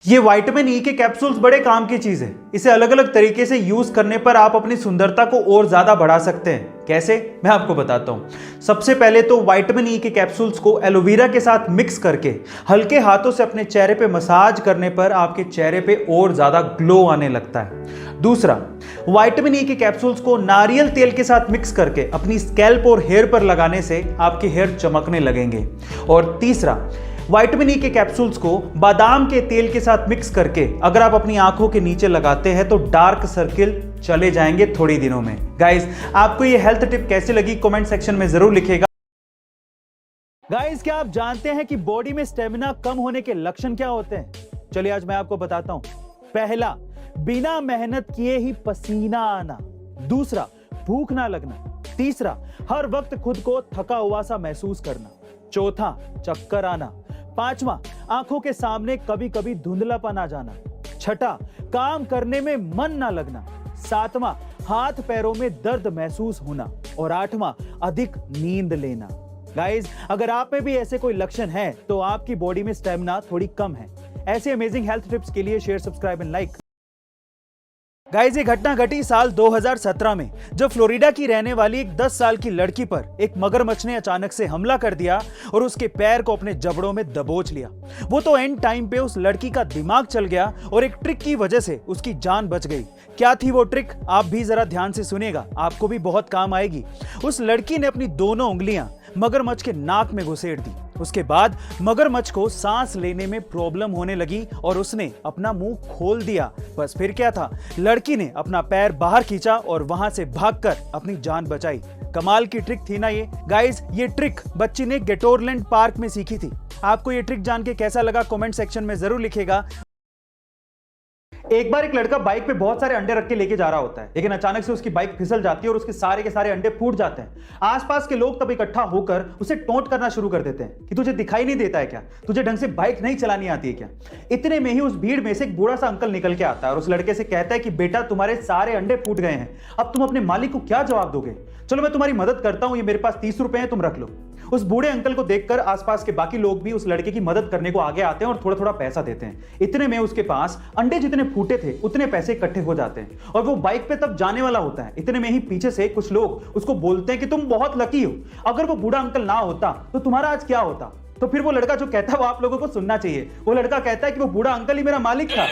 ये vitamin E के capsules बड़े काम की चीज है। इसे अलग अलग तरीके से यूज करने पर आप अपनी सुंदरता को और ज्यादा बढ़ा सकते हैं। कैसे, मैं आपको बताता हूं। सबसे पहले तो विटामिन ई के कैप्सूल्स को एलोवेरा के साथ मिक्स करके हल्के हाथों से अपने चेहरे पे मसाज करने पर आपके चेहरे पे और ज्यादा ग्लो आने लगता है। दूसरा, विटामिन ई के कैप्सूल्स को नारियल तेल के साथ मिक्स करके अपनी स्कैल्प और हेयर पर लगाने से आपके हेयर चमकने लगेंगे। और तीसरा, विटामिन ई के कैप्सूल्स को बादाम के तेल के साथ मिक्स करके अगर आप अपनी आंखों के नीचे लगाते हैं तो डार्क सर्किल चले जाएंगे थोड़ी दिनों में। गाइस, आपको ये हेल्थ टिप कैसी लगी कमेंट सेक्शन में जरूर लिखिएगा। गाइस, क्या आप जानते हैं कि बॉडी में स्टेमिना कम होने के लक्षण क्या होते हैं? चलिए आज मैं आपको बताता हूं। पहला, बिना मेहनत किए ही पसीना आना। दूसरा, भूख ना लगना। तीसरा, हर वक्त खुद को थका हुआ सा महसूस करना। चौथा, चक्कर आना। पांचवा, आंखों के सामने कभी कभी धुंधलापन आ जाना। छठा, काम करने में मन ना लगना। सातवां, हाथ पैरों में दर्द महसूस होना। और आठवां, अधिक नींद लेना। गाइस, अगर आप में भी ऐसे कोई लक्षण है तो आपकी बॉडी में स्टेमिना थोड़ी कम है। ऐसे अमेजिंग हेल्थ टिप्स के लिए share, subscribe and like. Guys, ये घटना घटी साल 2017 में, जब फ्लोरिडा की रहने वाली एक 10 साल की लड़की पर एक मगरमच्छ ने अचानक से हमला कर दिया और उसके पैर को अपने जबड़ों में दबोच लिया। वो तो एंड टाइम पे उस लड़की का दिमाग चल गया और एक ट्रिक की वजह से उसकी जान बच गई। क्या थी वो ट्रिक, आप भी जरा ध्यान से सुनिएगा, आपको भी बहुत काम आएगी। उस लड़की ने अपनी दोनों उंगलियां मगरमच्छ के नाक में घुसेड़ दी। उसके बाद मगरमच्छ को सांस लेने में प्रॉब्लम होने लगी और उसने अपना मुंह खोल दिया। बस फिर क्या था, लड़की ने अपना पैर बाहर खींचा और वहां से भागकर अपनी जान बचाई। कमाल की ट्रिक थी ना ये। गाइस, ये ट्रिक बच्ची ने गेटोरलैंड पार्क में सीखी थी। आपको ये ट्रिक जान के कैसा लगा कमेंट सेक्शन में जरूर लिखिएगा। एक बार एक लड़का बाइक पे बहुत सारे अंडे रख के लेके जा रहा होता है, लेकिन अचानक से उसकी बाइक फिसल जाती है और उसके सारे के सारे अंडे फूट जाते हैं। आसपास के लोग तब इकट्ठा होकर उसे टोंट करना शुरू कर देते हैं कि तुझे दिखाई नहीं देता है क्या, तुझे ढंग से बाइक नहीं चलानी आती है क्या। इतने में ही उस भीड़ में से एक बूढ़ा सा अंकल निकल के आता है और उस लड़के से कहता है कि बेटा, तुम्हारे सारे अंडे फूट गए हैं, अब तुम अपने मालिक को क्या जवाब दोगे? चलो मैं तुम्हारी मदद करता हूं, ये मेरे पास 30 रुपए हैं, तुम रख लो। उस बूढ़े अंकल को देखकर आसपास के बाकी लोग भी उस लड़के की मदद करने को आगे आते हैं और थोड़ा थोड़ा पैसा देते हैं। इतने में उसके पास अंडे जितने फूटे थे उतने पैसे इकट्ठे हो जाते हैं और वो बाइक पे तब जाने वाला होता है। इतने में ही पीछे से कुछ लोग उसको बोलते हैं कि तुम बहुत लकी हो, अगर वो बूढ़ा अंकल ना होता तो तुम्हारा आज क्या होता। तो फिर वो लड़का जो कहता है वो आप लोगों को सुनना चाहिए। वो लड़का कहता है कि वो बूढ़ा अंकल ही मेरा मालिक था।